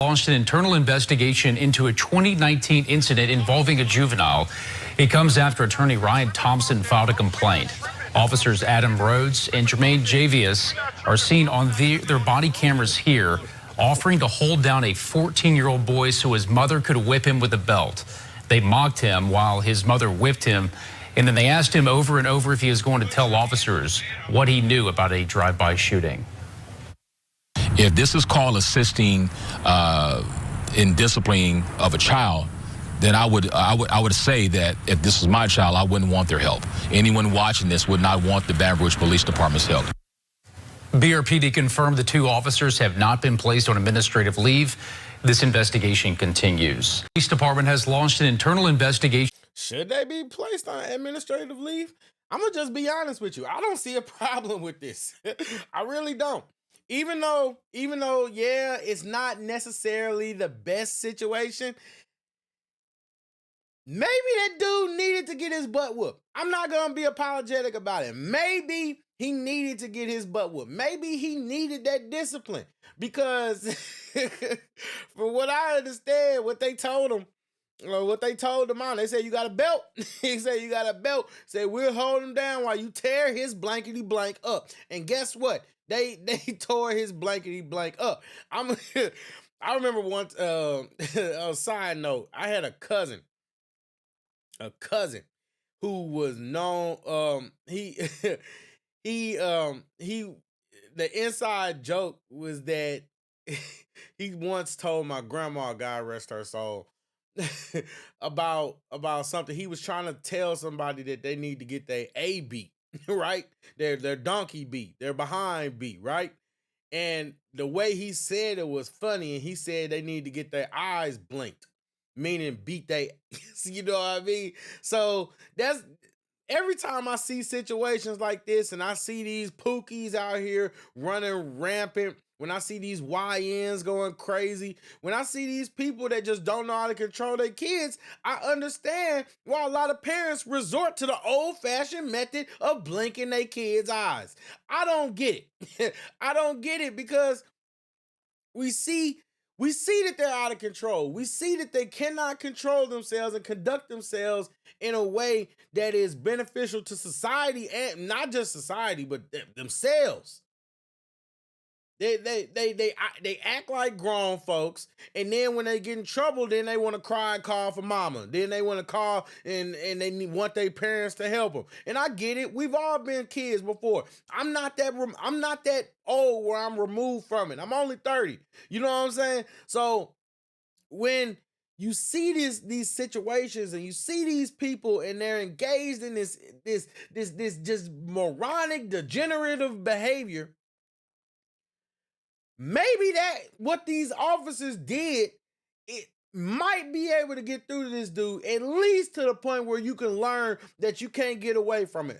Launched an internal investigation into a 2019 incident involving a juvenile. It comes after attorney Ryan Thompson filed a complaint. Officers Adam Rhodes and Jermaine Javius are seen on their body cameras here, offering to hold down a 14-year-old boy so his mother could whip him with a belt. They mocked him while his mother whipped him, and then they asked him over and over if he was going to tell officers what he knew about a drive-by shooting. If this is called assisting in disciplining of a child, then I would say that if this was my child, I wouldn't want their help. Anyone watching this would not want the Baton Rouge Police Department's help. BRPD confirmed the two officers have not been placed on administrative leave. This investigation continues. The police department has launched an internal investigation. Should they be placed on administrative leave? I'm gonna just be honest with you. I don't see a problem with this. I really don't. Even though, yeah, it's not necessarily the best situation, maybe that dude needed to get his butt whooped. I'm not going to be apologetic about it. Maybe he needed to get his butt whooped. Maybe he needed that discipline because from what I understand, what they told him, what they told the mom, they said, you got a belt. He said, you got a belt. Said, we'll hold him down while you tear his blankety blank up. And guess what? They tore his blankety blank up. I remember once, a side note, I had a cousin who was known, the inside joke was that he once told my grandma, God rest her soul, about something. He was trying to tell somebody that they need to get their A beat, right? Their donkey beat, their behind beat, right? And the way he said it was funny, and he said they need to get their eyes blinked, meaning beat they, you know what I mean? So that's, every time I see situations like this and I see these pookies out here running rampant, when I see these YNs going crazy, when I see these people that just don't know how to control their kids, I understand why a lot of parents resort to the old-fashioned method of blinking their kids' eyes. I don't get it. I don't get it because we see that they're out of control. We see that they cannot control themselves and conduct themselves in a way that is beneficial to society, and not just society, but themselves. They act like grown folks, and then when they get in trouble, then they want to cry and call for mama. Then they want to call and they want their parents to help them. And I get it. We've all been kids before. I'm not that old where I'm removed from it. I'm only 30. You know what I'm saying? So when you see these situations and you see these people and they're engaged in this just moronic, degenerative behavior, maybe that what these officers did, it might be able to get through to this dude, at least to the point where you can learn that you can't get away from it.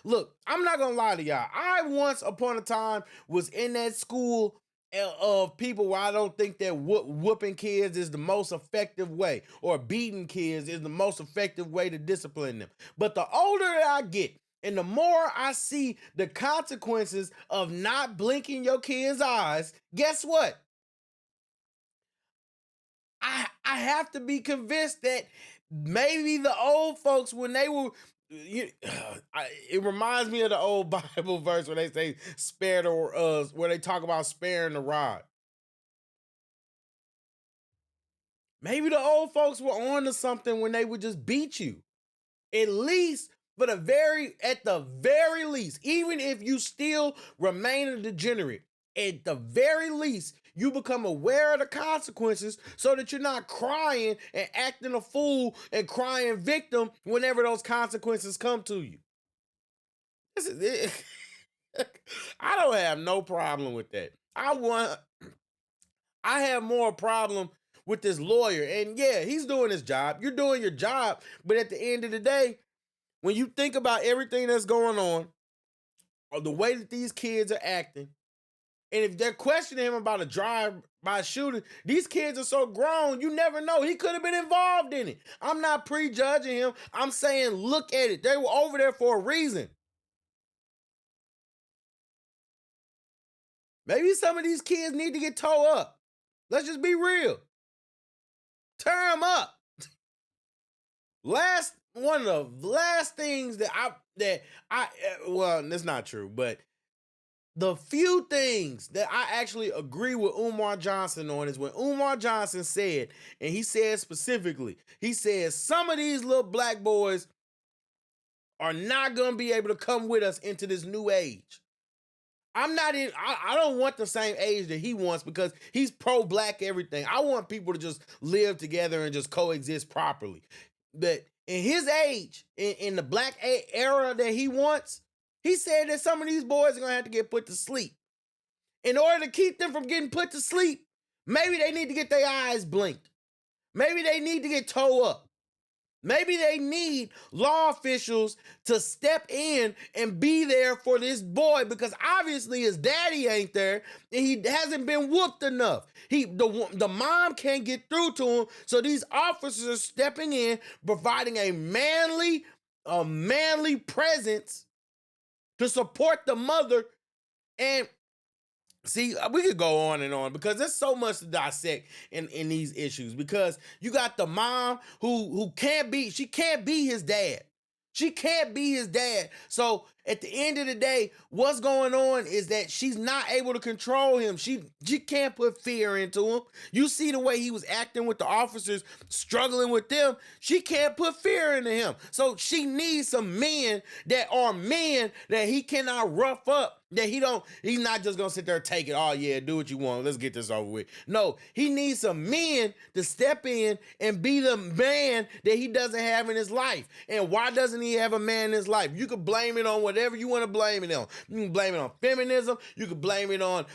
Look, I'm not gonna lie to y'all. I once upon a time was in that school of people where I don't think that whooping kids is the most effective way, or beating kids is the most effective way to discipline them. But the older that I get, and the more I see the consequences of not blinking your kids' eyes, guess what? I have to be convinced that maybe the old folks, when they were, it reminds me of the old Bible verse where they say, where they talk about sparing the rod. Maybe the old folks were on to something when they would just beat you. At least, at the very least, even if you still remain a degenerate, at the very least, you become aware of the consequences so that you're not crying and acting a fool and crying victim whenever those consequences come to you. I don't have no problem with that. I have more problem with this lawyer. And yeah, he's doing his job. You're doing your job. But at the end of the day, when you think about everything that's going on, or the way that these kids are acting, and if they're questioning him about a drive-by shooting, these kids are so grown, you never know. He could have been involved in it. I'm not prejudging him. I'm saying, look at it. They were over there for a reason. Maybe some of these kids need to get towed up. Let's just be real. Tear them up. One of the last things that I well, that's not true, but the few things that I actually agree with Umar Johnson on is when Umar Johnson said, and he said specifically, he says some of these little black boys are not going to be able to come with us into this new age. I don't want the same age that he wants because he's pro-black everything. I want people to just live together and just coexist properly. But in his age, in the black era that he wants, he said that some of these boys are going to have to get put to sleep. In order to keep them from getting put to sleep, maybe they need to get their eyes blinked. Maybe they need to get towed up. Maybe they need law officials to step in and be there for this boy because obviously his daddy ain't there and he hasn't been whooped enough. The mom can't get through to him, so these officers are stepping in, providing a manly presence to support the mother. And see, we could go on and on because there's so much to dissect in these issues because you got the mom who can't be his dad. She can't be his dad. So at the end of the day, what's going on is that she's not able to control him. She can't put fear into him. You see the way he was acting with the officers, struggling with them. She can't put fear into him. So she needs some men that he cannot rough up. That he's not just gonna sit there and take it. Oh yeah, do what you want. Let's get this over with. No, he needs some men to step in and be the man that he doesn't have in his life. And why doesn't he have a man in his life? You could blame it on whatever you want to blame it on. You can blame it on feminism. You can blame it on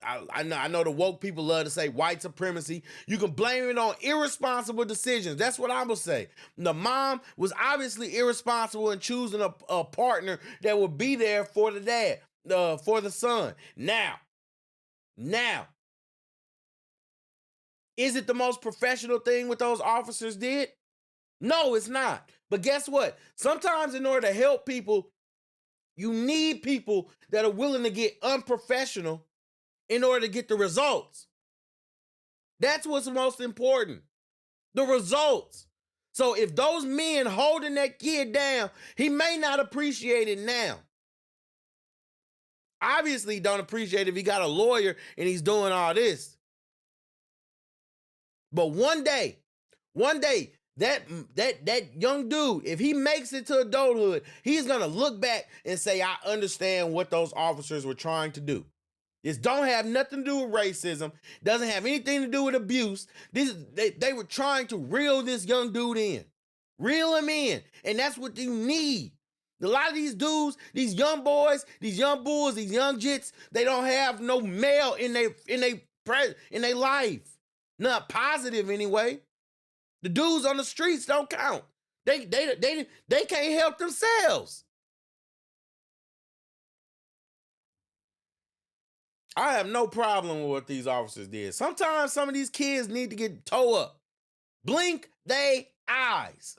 I know the woke people love to say white supremacy. You can blame it on irresponsible decisions. That's what I'm gonna say. The mom was obviously irresponsible in choosing a partner that would be there for the dad. For the son. Now, is it the most professional thing what those officers did? No, it's not. But guess what? Sometimes in order to help people, you need people that are willing to get unprofessional in order to get the results. That's what's most important. The results. So if those men holding that kid down, he may not appreciate it now. Obviously don't appreciate if he got a lawyer and he's doing all this. But one day, that young dude, if he makes it to adulthood, he's going to look back and say, I understand what those officers were trying to do. This don't have nothing to do with racism. Doesn't have anything to do with abuse. They were trying to reel this young dude in. Reel him in. And that's what you need. A lot of these dudes, these young boys, these young bulls, these young jits, they don't have no male in their life. Not positive anyway. The dudes on the streets don't count. They can't help themselves. I have no problem with what these officers did. Sometimes some of these kids need to get towed up. Blink they eyes.